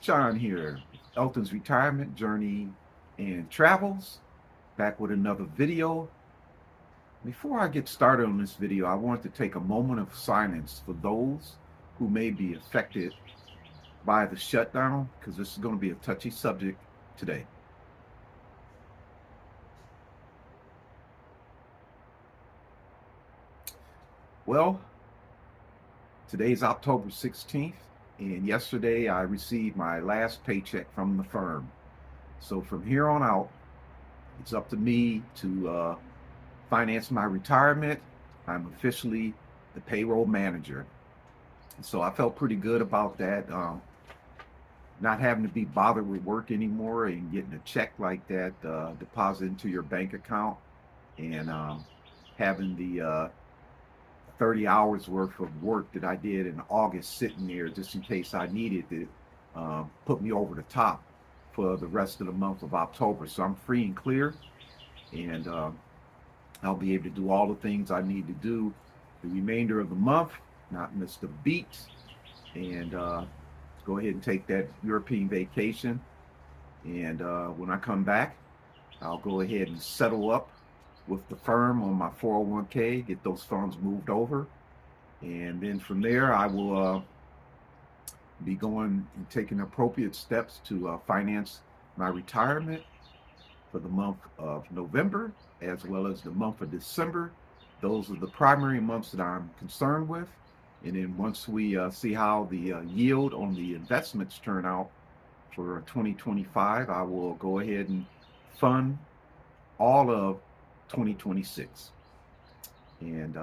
John here, Elton's Retirement Journey and Travels, back with another video. Before I get started on this video, I want to take a moment of silence for those who may be affected by the shutdown, because this is going to be a touchy subject today. Well, today's October 16th, and yesterday I received my last paycheck from the firm. So from here on out, it's up to me to finance my retirement. I'm officially the payroll manager. So I felt pretty good about that. Not having to be bothered with work anymore and getting a check like that deposited into your bank account, and having the 30 hours worth of work that I did in August sitting there just in case I needed it, put me over the top for the rest of the month of October. So I'm free and clear, and I'll be able to do all the things I need to do the remainder of the month, not miss the beat, and go ahead and take that European vacation. And when I come back, I'll go ahead and settle up with the firm on my 401k, get those funds moved over. And then from there, I will be going and taking appropriate steps to finance my retirement for the month of November, as well as the month of December. Those are the primary months that I'm concerned with. And then once we see how the yield on the investments turn out for 2025, I will go ahead and fund all of 2026. And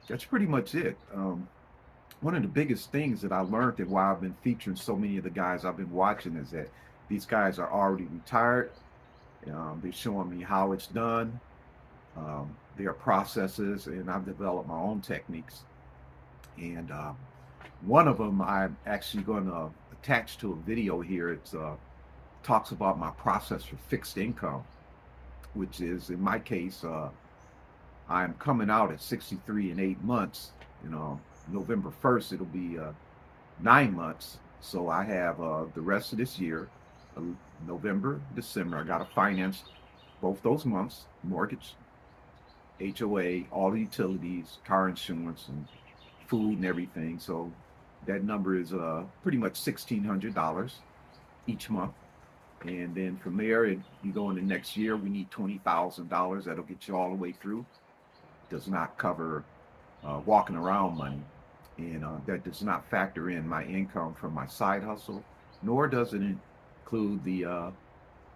that's pretty much it. One of the biggest things that I learned, and why I've been featuring so many of the guys I've been watching, is that these guys are already retired. They're showing me how it's done, their processes, and I've developed my own techniques. And one of them I'm actually going to attach to a video here. It talks about my process for fixed income, which is, in my case, I'm coming out at 63 and 8 months. November 1st, it'll be 9 months. So I have the rest of this year, November, December. I got to finance both those months, mortgage, HOA, all the utilities, car insurance, and food and everything. So that number is pretty much $1,600 each month. And then from there, you go into next year, we need $20,000. That'll get you all the way through. Does not cover walking around money. And that does not factor in my income from my side hustle, nor does it include the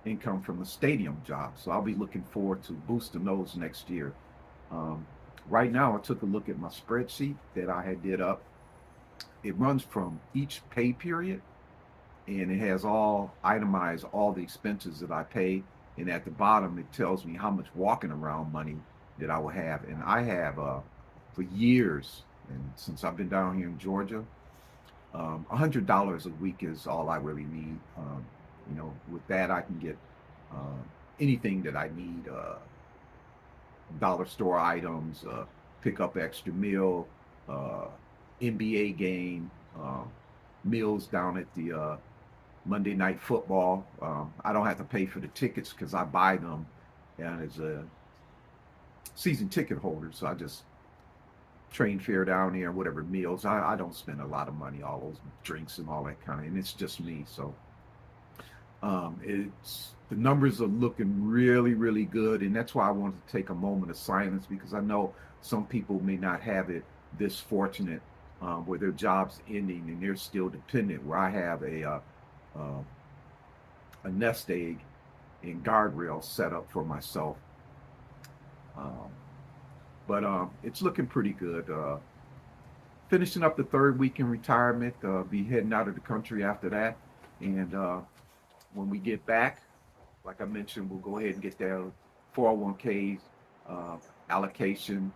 income from the stadium job. So I'll be looking forward to boosting those next year. Right now, I took a look at my spreadsheet that I had did up. It runs from each pay period, and it has all itemized, all the expenses that I pay. And at the bottom, it tells me how much walking around money that I will have. And I have, for years, and since I've been down here in Georgia, $100 a week is all I really need. With that, I can get anything that I need, dollar store items, pick up extra meal, NBA game, meals down at the Monday Night Football. I don't have to pay for the tickets because I buy them, and as a season ticket holder, so I just train fare down there, whatever meals. I don't spend a lot of money, all those drinks and all that kind of, and it's just me. So the numbers are looking really, really good, and that's why I wanted to take a moment of silence, because I know some people may not have it this fortunate, where their job's ending and they're still dependent, where I have a nest egg and guardrails set up for myself. But it's looking pretty good. Finishing up the third week in retirement, be heading out of the country after that. And when we get back, like I mentioned, we'll go ahead and get that 401k allocation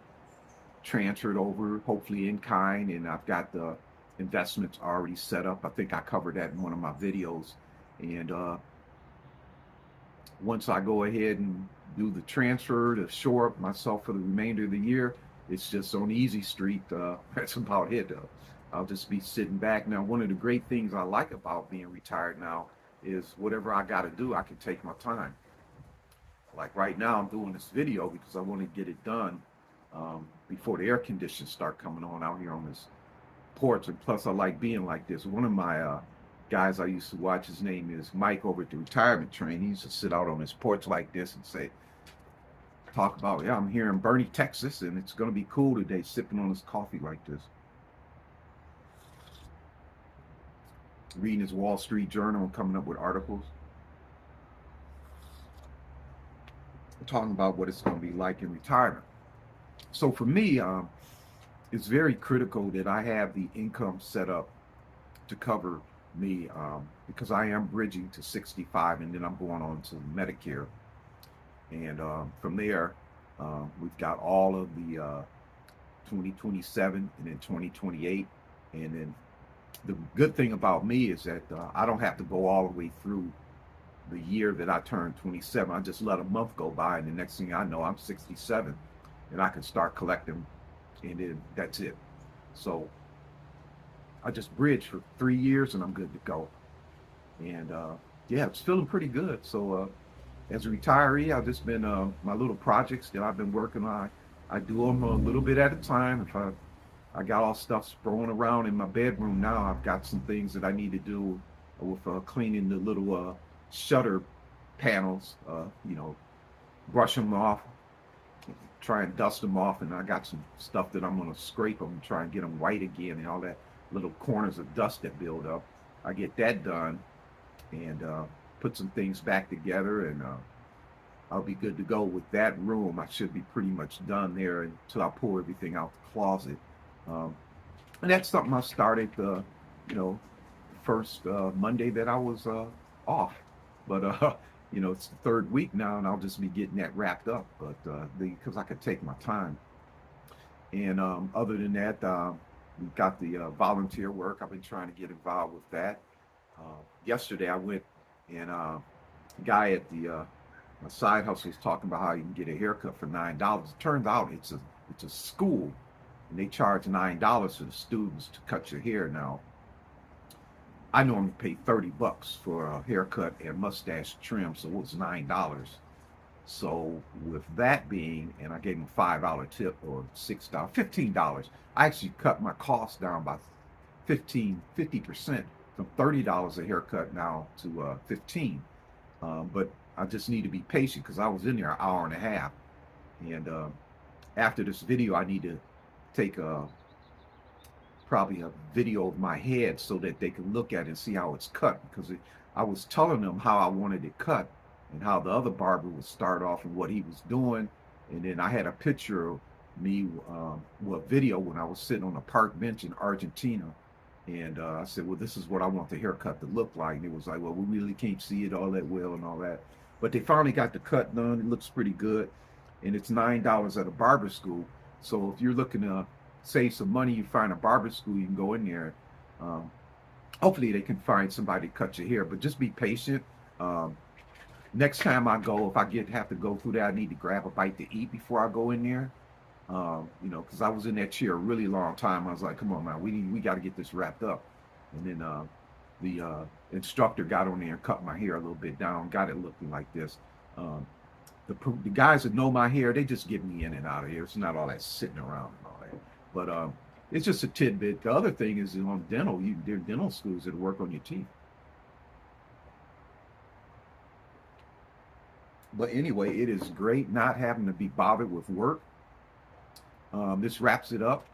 transferred over, hopefully in kind. And I've got the investments already set up. I think I covered that in one of my videos. And once I go ahead and do the transfer to shore up myself for the remainder of the year, it's just on easy street. That's about it. I'll just be sitting back. Now, one of the great things I like about being retired now is whatever I got to do, I can take my time. Like right now, I'm doing this video because I want to get it done before the air conditions start coming on out here on this porch. And plus, I like being like this. One of my guys I used to watch, his name is Mike over at the retirement train. He used to sit out on his porch like this and say, talk about, yeah, I'm here in Bernie, Texas, and it's going to be cool today, sipping on his coffee like this, reading his Wall Street Journal and coming up with articles, talking about what it's going to be like in retirement. So for me, it's very critical that I have the income set up to cover me because I am bridging to 65 and then I'm going on to Medicare. And from there, we've got all of the 2027 and then 2028. And then the good thing about me is that I don't have to go all the way through the year that I turned 27. I just let a month go by, and the next thing I know, I'm 67, and I can start collecting, and then that's it. So I just bridged for 3 years, and I'm good to go. And yeah, it's feeling pretty good. So as a retiree, I've just been my little projects that I've been working on. I do them a little bit at a time. If I got all stuff thrown around in my bedroom now, I've got some things that I need to do with cleaning the little shutter panels, brush them off, try and dust them off, and I got some stuff that I'm going to scrape them and try and get them white again, and all that little corners of dust that build up. I get that done and put some things back together, and I'll be good to go with that room. I should be pretty much done there until I pull everything out the closet. And that's something I started, first Monday that I was off. But it's the third week now, and I'll just be getting that wrapped up. But because I could take my time. And other than that, we've got the volunteer work. I've been trying to get involved with that. Yesterday, I went and a guy at the my side hustle was talking about how you can get a haircut for $9. It turns out it's a school, and they charge $9 for the students to cut your hair now. I normally pay $30 for a haircut and mustache trim, so it was $9. So with that being, and I gave him a $5 tip or $6, $15. I actually cut my cost down by 50% from $30 a haircut now to 15. But I just need to be patient because I was in there an hour and a half. And after this video, I need to take probably a video of my head so that they can look at it and see how it's cut, because I was telling them how I wanted it cut and how the other barber would start off and what he was doing. And then I had a picture of me, video when I was sitting on a park bench in Argentina. And I said, well, this is what I want the haircut to look like. And it was like, well, we really can't see it all that well and all that. But they finally got the cut done. It looks pretty good. And it's $9 at a barber school. So if you're looking to save some money, you find a barber school, you can go in there. Hopefully they can find somebody to cut your hair, but just be patient. Next time I go, if I have to go through that, I need to grab a bite to eat before I go in there. Because I was in that chair a really long time. I was like, come on, man, we got to get this wrapped up. And then the instructor got on there and cut my hair a little bit down, got it looking like this. The guys that know my hair, they just get me in and out of here. It's not all that sitting around and all that. But it's just a tidbit. The other thing is on dental, there are dental schools that work on your teeth. But anyway, it is great not having to be bothered with work. This wraps it up.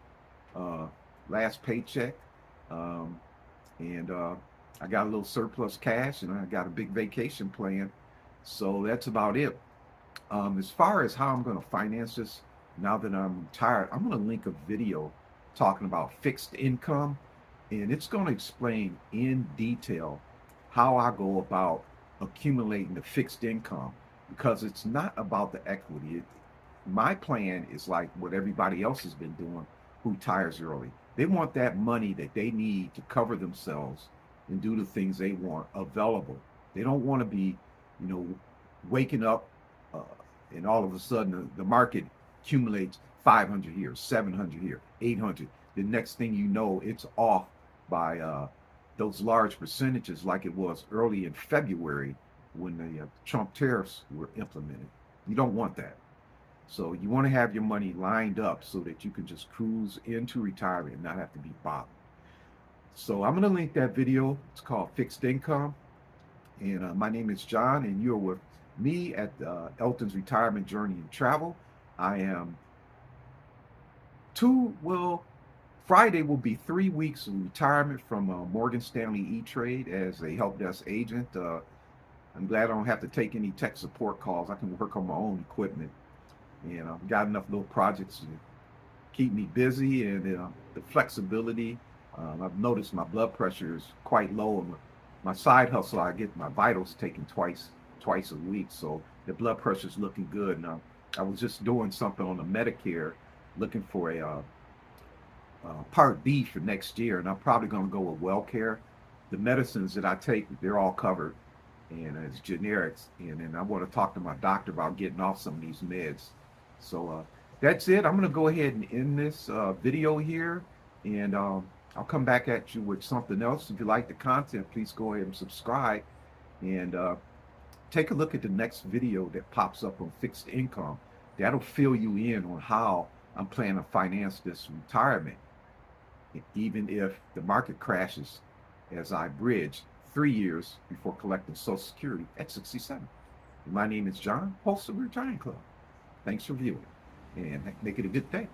Last paycheck. And I got a little surplus cash, and I got a big vacation plan. So that's about it. As far as how I'm going to finance this, now that I'm retired, I'm going to link a video talking about fixed income, and it's going to explain in detail how I go about accumulating the fixed income, because it's not about the equity. My plan is like what everybody else has been doing who retires early. They want that money that they need to cover themselves and do the things they want available. They don't want to be, waking up and all of a sudden the market accumulates 500 here, 700 here, 800. the next thing you know, it's off by those large percentages like it was early in February when the Trump tariffs were implemented. You don't want that. So you want to have your money lined up so that you can just cruise into retirement and not have to be bothered. So I'm going to link that video. It's called Fixed Income. And my name is John, and you're with me at Elton's Retirement Journey and Travel. I am Friday will be 3 weeks of retirement from Morgan Stanley E-Trade as a help desk agent. I'm glad I don't have to take any tech support calls. I can work on my own equipment. And I've got enough little projects to keep me busy, and the flexibility. I've noticed my blood pressure is quite low. And my side hustle, I get my vitals taken twice a week, so the blood pressure is looking good. Now, I was just doing something on the Medicare, looking for a Part B for next year, and I'm probably going to go with WellCare. The medicines that I take, they're all covered, and it's generics. And then I want to talk to my doctor about getting off some of these meds. So that's it. I'm going to go ahead and end this video here, and I'll come back at you with something else. If you like the content, please go ahead and subscribe, and take a look at the next video that pops up on fixed income. That'll fill you in on how I'm planning to finance this retirement, even if the market crashes as I bridge 3 years before collecting Social Security at 67. My name is John, host of the Retirement Club. Thanks for viewing, and make it a good day.